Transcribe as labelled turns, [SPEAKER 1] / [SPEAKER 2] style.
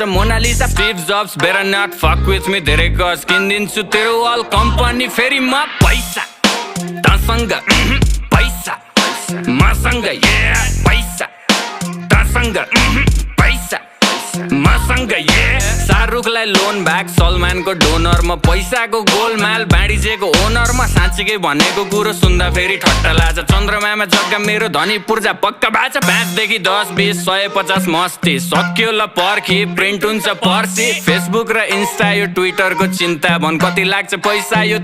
[SPEAKER 1] गर्छ Mona Lisa Steve Jobs better not fuck with me धेरै गज किनिदिन्छु तेरो अल कम्पनी फेरि म पैसा तसँग पैसा मसँग पैसा तसँग पैसा मसँग शाहरुखलाई लोन ब्याक सलमानको डोनर म पैसाको गोलमाल बाँडिजेको ओनर म साँच्चीकै भनेको कुरो सुन्दा फेरि ठट्टा लाग्छ चन्द्रमामा जग्गा मेरो धनी पूर्जा पक्का बाचा 5 देखि 10 20 150 मस्ती सक्यो ल पर्खी प्रिन्ट हुन्छ पर्सी फेसबुक र इन्स्टा यो ट्विटरको चिन्ता भन कति लाग्छ पैसा यो